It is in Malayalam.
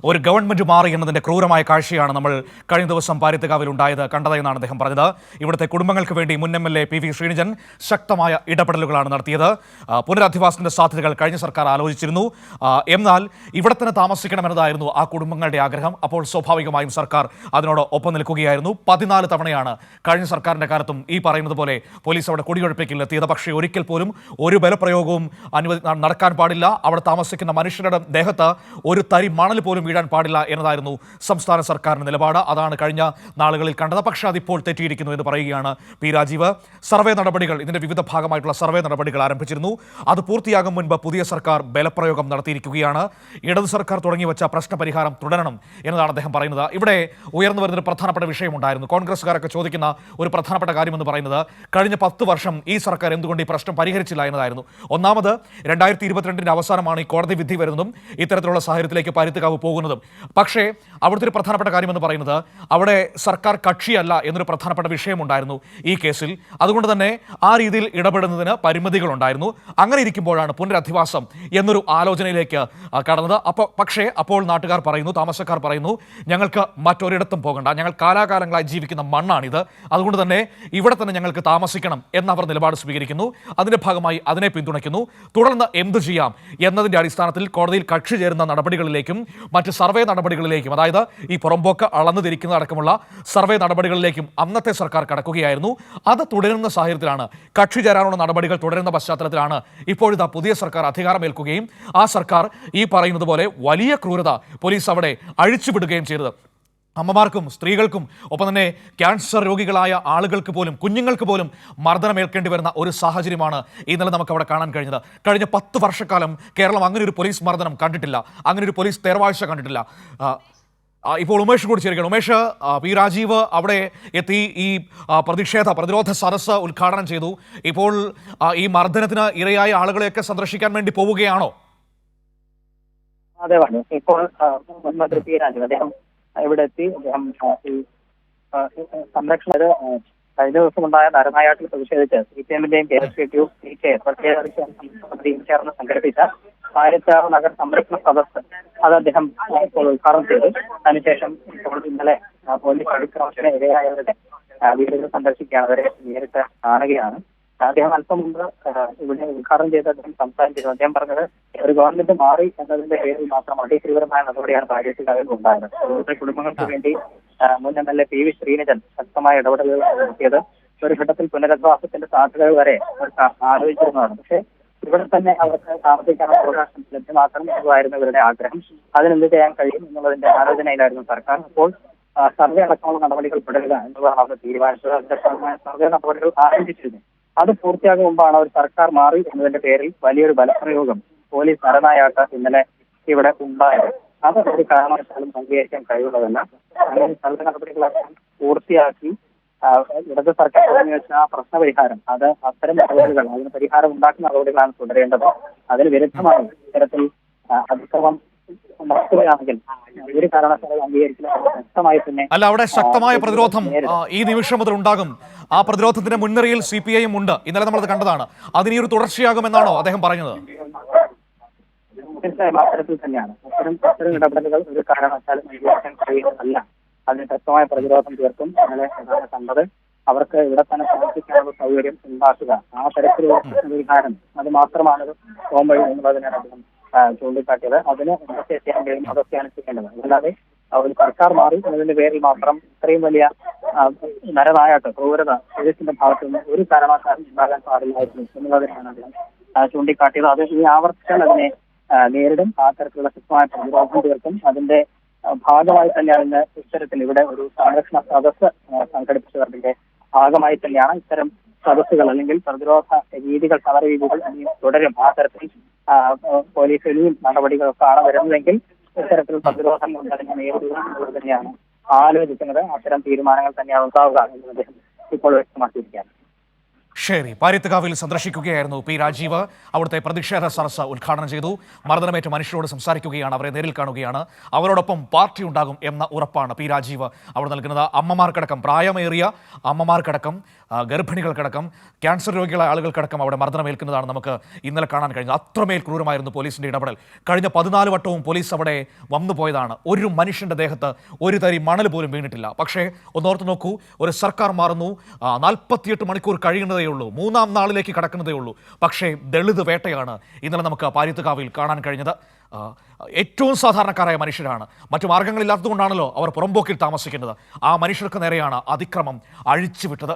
ഒരു ഗവൺമെന്റ് മാറി എന്നതിന്റെ ക്രൂരമായ കാഴ്ചയാണ് നമ്മൾ കഴിഞ്ഞ ദിവസം പാരിത്തുകാവിൽ ഉണ്ടായത് കണ്ടതെന്നാണ് അദ്ദേഹം പറഞ്ഞത്. ഇവിടുത്തെ കുടുംബങ്ങൾക്ക് വേണ്ടി മുൻ MLA PV ശ്രീനിജൻ ശക്തമായ ഇടപെടലുകളാണ് നടത്തിയത്. പുനരധിവാസത്തിന്റെ സാധ്യതകൾ കഴിഞ്ഞ സർക്കാർ ആലോചിച്ചിരുന്നു. എന്നാൽ ഇവിടെ തന്നെ താമസിക്കണമെന്നതായിരുന്നു ആ കുടുംബങ്ങളുടെ ആഗ്രഹം. അപ്പോൾ സ്വാഭാവികമായും സർക്കാർ അതിനോട് ഒപ്പം നിൽക്കുകയായിരുന്നു. 14 തവണയാണ് കഴിഞ്ഞ സർക്കാരിന്റെ കാലത്തും ഈ പറയുന്നത് പോലെ പോലീസ് അവിടെ കുടിയൊഴിപ്പിക്കൽ എത്തിയത്. പക്ഷേ ഒരിക്കൽ പോലും ഒരു ബലപ്രയോഗവും നടക്കാൻ പാടില്ല. അവിടെ താമസിക്കുന്ന മനുഷ്യരുടെ ദേഹത്ത് ഒരു തരി മണൽ പോലും വീഴാൻ പാടില്ല എന്നതായിരുന്നു സംസ്ഥാന സർക്കാരിന്റെ നിലപാട്. അതാണ് കഴിഞ്ഞ നാളുകളിൽ കണ്ടത്. പക്ഷേ അതിപ്പോൾ തെറ്റിയിരിക്കുന്നു എന്ന് പറയുകയാണ് പി രാജീവ്. സർവേ നടപടികൾ, ഇതിന്റെ വിവിധ ഭാഗമായിട്ടുള്ള സർവേ നടപടികൾ ആരംഭിച്ചിരുന്നു. അത് പൂർത്തിയാകും മുൻപ് പുതിയ സർക്കാർ ബലപ്രയോഗം നടത്തിയിരിക്കുകയാണ്. ഇടതു സർക്കാർ തുടങ്ങിവെച്ച പ്രശ്നപരിഹാരം തുടരണം എന്നതാണ് അദ്ദേഹം പറയുന്നത്. ഇവിടെ ഉയർന്നു വരുന്നൊരു പ്രധാനപ്പെട്ട വിഷയമുണ്ടായിരുന്നു. കോൺഗ്രസ്സുകാരൊക്കെ ചോദിക്കുന്ന ഒരു പ്രധാനപ്പെട്ട കാര്യമെന്ന് പറയുന്നത് കഴിഞ്ഞ 10 വർഷം ഈ സർക്കാർ എന്തുകൊണ്ട് ഈ പ്രശ്നം പരിഹരിച്ചില്ല എന്നതായിരുന്നു. ഒന്നാമത് 2022 അവസാനമാണ് ഈ കോടതി വിധി വരുന്നതും ഇത്തരത്തിലുള്ള സാഹചര്യത്തിലേക്ക് പാരിത്തുകാവ് പോകുന്നതും. പക്ഷേ അവിടുത്തെ ഒരു പ്രധാനപ്പെട്ട കാര്യമെന്ന് പറയുന്നത് അവിടെ സർക്കാർ കക്ഷിയല്ല എന്നൊരു പ്രധാനപ്പെട്ട വിഷയമുണ്ടായിരുന്നു ഈ കേസിൽ. അതുകൊണ്ട് തന്നെ ആ രീതിയിൽ ഇടപെടുന്നതിന് പരിമിതികളുണ്ടായിരുന്നു. അങ്ങനെ ഇരിക്കുമ്പോഴാണ് പുനരധിവാസം എന്നൊരു ആലോചനയിലേക്ക് കടന്നത്. പക്ഷേ അപ്പോൾ നാട്ടുകാർ പറയുന്നു, താമസക്കാർ പറയുന്നു, ഞങ്ങൾക്ക് മറ്റൊരിടത്തും പോകണ്ട, ഞങ്ങൾ കാലാകാലങ്ങളായി ജീവിക്കുന്ന മണ്ണാണിത്, അതുകൊണ്ട് തന്നെ ഇവിടെ തന്നെ ഞങ്ങൾക്ക് താമസിക്കണം എന്നവർ നിലപാട് സ്വീകരിക്കുന്നു. അതിന്റെ ഭാഗമായി അതിനെ പിന്തുണയ്ക്കുന്നു. തുടർന്ന് എന്തു ചെയ്യാം എന്നതിന്റെ അടിസ്ഥാനത്തിൽ കോടതിയിൽ കക്ഷി ചേരുന്ന നടപടികളിലേക്കും മറ്റ് സർവേ നടപടികളിലേക്കും, അതായത് ഈ പുറമ്പോക്ക് അളന്നു തിരിക്കുന്നതടക്കമുള്ള സർവേ നടപടികളിലേക്കും അന്നത്തെ സർക്കാർ കടക്കുകയായിരുന്നു. അത് തുടരുന്ന സാഹചര്യത്തിലാണ്, കക്ഷി ചേരാനുള്ള നടപടികൾ തുടരുന്ന പശ്ചാത്തലത്തിലാണ് ഇപ്പോഴിതാ പുതിയ സർക്കാർ അധികാരമേൽക്കുകയും ആ സർക്കാർ ഈ പറയുന്നത് പോലെ വലിയ ക്രൂരത പോലീസ് അവിടെ അഴിച്ചുവിടുകയും ചെയ്തത്. അമ്മമാർക്കും സ്ത്രീകൾക്കും ഒപ്പം തന്നെ ക്യാൻസർ രോഗികളായ ആളുകൾക്ക് പോലും, കുഞ്ഞുങ്ങൾക്ക് പോലും മർദ്ദനമേൽക്കേണ്ടി വരുന്ന ഒരു സാഹചര്യമാണ് ഇന്നലെ നമുക്ക് അവിടെ കാണാൻ കഴിഞ്ഞത്. കഴിഞ്ഞ 10 വർഷക്കാലം കേരളം അങ്ങനെ ഒരു പോലീസ് മർദ്ദനം കണ്ടിട്ടില്ല, അങ്ങനെ ഒരു പോലീസ് തേർവാഴ്ച കണ്ടിട്ടില്ല. ഇപ്പോൾ ഉമേഷ് കൂടി ചേരുകയാണ്. ഉമേഷ്, പി രാജീവ് അവിടെ എത്തി ഈ പ്രതിരോധ സദസ്സ് ഉദ്ഘാടനം ചെയ്തു. ഇപ്പോൾ ഈ മർദ്ദനത്തിന് ഇരയായ ആളുകളെയൊക്കെ സന്ദർശിക്കാൻ വേണ്ടി പോവുകയാണോ? അതെ, ഇപ്പോൾ മന്ത്രി പി രാജീവ് അദ്ദേഹം ഇവിടെ എത്തി. അദ്ദേഹം ഈ സംരക്ഷണ കഴിഞ്ഞ ദിവസം ഉണ്ടായ നരനായാട്ടിൽ പ്രതിഷേധിച്ച് CPM-ന്റെയും KSPTU പ്രത്യേക സമിതിയും ചേർന്ന് സംഘടിപ്പിച്ച 1006 നഗർ സംരക്ഷണ സദസ്സ് അത് അദ്ദേഹം ഇപ്പോൾ ഉദ്ഘാടനം ചെയ്തു. അതിനുശേഷം ഇപ്പോൾ ഇന്നലെ പോലീസ് അതിക്രമത്തിന് ഇരയായവരുടെ വീടുകൾ സന്ദർശിക്കുകയാണ്, അവരെ നേരിട്ട് കാണുകയാണ്. അദ്ദേഹം അല്പം മുമ്പ് ഇവിടെ ഉദ്ഘാടനം ചെയ്ത് അദ്ദേഹം സംസാരിച്ചിരുന്നു. അദ്ദേഹം പറഞ്ഞത് ഒരു ഗവൺമെന്റ് മാറി എന്നതിന്റെ പേരിൽ മാത്രം അതിതീവ്രമായ നടപടിയാണ് പാരിത്തുകാവിൽ ഉണ്ടായത്. ഇവിടുത്തെ കുടുംബങ്ങൾക്ക് വേണ്ടി മുൻ MLA PV ശ്രീനിജൻ ശക്തമായ ഇടപെടലുകൾ നടത്തിയത് ഒരു ഘട്ടത്തിൽ പുനരധിവാസത്തിന്റെ സാധ്യതകൾ വരെ ആലോചിച്ചിരുന്നതാണ്. പക്ഷേ ഇവിടെ തന്നെ അവർക്ക് താമസിക്കാനുള്ള അവകാശം ലഭ്യമാക്കണം എന്നതായിരുന്നു ഇവരുടെ ആഗ്രഹം. അതിനെന്ത് ചെയ്യാൻ കഴിയും എന്നുള്ളതിന്റെ ആലോചനയിലായിരുന്നു സർക്കാർ. അപ്പോൾ സർവേ അടക്കമുള്ള നടപടികൾ തുടരുക എന്നുള്ളതാണ് അവർ തീരുമാനിച്ചത്. അതിന്റെ സർവേ നടപടികൾ ആരംഭിച്ചിരുന്നു. അത് പൂർത്തിയാകും മുമ്പാണ് ഒരു സർക്കാർ മാറി എന്നതിന്റെ പേരിൽ വലിയൊരു ബലപ്രയോഗം പോലീസ് നരനായാട്ട് ഇന്നലെ ഇവിടെ ഉണ്ടായത്. അത് ഒരു കാരണവശാലും അംഗീകരിക്കാൻ കഴിയുള്ളതല്ല. അങ്ങനെ സർവേ നടപടികളൊക്കെ പൂർത്തിയാക്കി ഇടത് സർക്കാർ തുടങ്ങി വെച്ച ആ പ്രശ്നപരിഹാരം, അത് അത്തരം നടപടികൾ, അതിന് പരിഹാരം ഉണ്ടാക്കുന്ന നടപടികളാണ് തുടരേണ്ടത്. അതിന് വിരുദ്ധമായി ഇത്തരത്തിൽ അതിക്രമം നടത്തുകയാണെങ്കിൽ ഒരു കാരണവശാലും അംഗീകരിക്കില്ല. ശക്തമായി തന്നെ അല്ല, അവിടെ ശക്തമായ പ്രതിരോധം ഈ നിമിഷം മുതൽ ഉണ്ടാകും. ആ പ്രതിരോധത്തിന്റെ മുൻനിരയിൽ CPIM ഉണ്ട്. ഇന്നലെ നമ്മളത് കണ്ടതാണ്. അതിനി ഒരു തുടർച്ചയാകുമെന്നാണോ അദ്ദേഹം പറഞ്ഞത്? തീർച്ചയായും അത്തരത്തിൽ തന്നെയാണ്. അത്തരം ഇടപെടലുകൾ ഒരു കാരണവശാലും അംഗീകരിക്കാൻ കഴിയുന്നതല്ല. അതിന് ശക്തമായ പ്രതിരോധം തീർക്കും. ഇന്നലെ കണ്ടത് അവർക്ക് ഇവിടെ തന്നെ താമസിക്കാനുള്ള സൗകര്യം ഉണ്ടാക്കുക, ആ തരത്തിലുള്ള പരിഹാരം അത് മാത്രമാണ് പോംവഴി എന്നുള്ളതിനാണ് അദ്ദേഹം ചൂണ്ടിക്കാട്ടിയത്. അതിന് എന്തൊക്കെ ചെയ്യാൻ കഴിയും അതൊക്കെയാണ് ചെയ്യേണ്ടത്. അല്ലാതെ ഒരു സർക്കാർ മാറി എന്നതിന്റെ പേരിൽ മാത്രം ഇത്രയും വലിയ നരനായാട്ട്, ക്രൂരത പോലീസിന്റെ ഭാഗത്തു നിന്ന് ഒരു കാരണവശാലും ഉണ്ടാകാൻ പാടില്ലായിരുന്നു എന്നുള്ളതിനാണ് അദ്ദേഹം ചൂണ്ടിക്കാട്ടിയത്. അത് ഈ ആവർത്തിച്ചാൽ അതിനെ നേരിടും. ആ തരത്തിലുള്ള ശക്തമായ പ്രതിരോധം തീർക്കും. അതിന്റെ ഭാഗമായി തന്നെയാണ് ഇന്ന് ഇത്തരത്തിൽ ഇവിടെ ഒരു സംരക്ഷണ സദസ്സ് സംഘടിപ്പിച്ചതിന്റെ ഭാഗമായി തന്നെയാണ് ഇത്തരം സദസ്സുകൾ അല്ലെങ്കിൽ പ്രതിരോധ രീതികൾ, സമര രീതികൾ തുടരും. ആ തരത്തിൽ പോലീസ് ഇനിയും നടപടികളൊക്കെയാണ് വരുന്നതെങ്കിൽ ഇത്തരത്തിൽ പ്രതിരോധം കൊണ്ട് അതിനെ നേരിടുക എന്നുള്ളത് തന്നെയാണ് ആലോചിക്കുന്നത്. അത്തരം തീരുമാനങ്ങൾ തന്നെയാണ് ഉണ്ടാവുക എന്ന് അദ്ദേഹം ഇപ്പോൾ വ്യക്തമാക്കിയിരിക്കുകയാണ്. ശരി, പാരിത്തുകാവിൽ സന്ദർശിക്കുകയായിരുന്നു പി രാജീവ്. അവിടുത്തെ പ്രതിഷേധ സദസ്സ് ഉദ്ഘാടനം ചെയ്തു. മർദ്ദനമേറ്റ മനുഷ്യരോട് സംസാരിക്കുകയാണ്, അവരെ നേരിൽ കാണുകയാണ്. അവരോടൊപ്പം പാർട്ടി ഉണ്ടാകും എന്ന ഉറപ്പാണ് പി രാജീവ് അവിടെ നൽകുന്നത്. അമ്മമാർക്കടക്കം, പ്രായമേറിയ അമ്മമാർക്കടക്കം, ഗർഭിണികൾക്കടക്കം, ക്യാൻസർ രോഗികളായ ആളുകൾക്കടക്കം അവിടെ മർദ്ദനമേൽക്കുന്നതാണ് നമുക്ക് ഇന്നലെ കാണാൻ കഴിഞ്ഞത്. അത്രമേൽ ക്രൂരമായിരുന്നു പോലീസിന്റെ ഇടപെടൽ. കഴിഞ്ഞ 14 വട്ടവും പോലീസ് അവിടെ വന്നു പോയതാണ്. ഒരു മനുഷ്യന്റെ ദേഹത്ത് ഒരു തരി മണൽ പോലും വീണിട്ടില്ല. പക്ഷേ ഒന്നോർത്ത് നോക്കൂ, ഒരു സർക്കാർ മാറുന്നു, 48 മണിക്കൂർ കഴിയുന്നതേ ഉള്ളൂ, 3-ാം നാളിലേക്ക് കടക്കുന്നതേ ഉള്ളൂ. പക്ഷേ ദളിത് വേട്ടയാണ് ഇന്നലെ നമുക്ക് പാരിത്തുകാവിൽ കാണാൻ കഴിഞ്ഞത്. ഏറ്റവും സാധാരണക്കാരായ മനുഷ്യരാണ്. മറ്റു മാർഗങ്ങളില്ലാത്തതുകൊണ്ടാണല്ലോ അവർ പുറമ്പോക്കിൽ താമസിക്കുന്നത്. ആ മനുഷ്യർക്ക് നേരെയാണ് അതിക്രമം അഴിച്ചുവിട്ടത്.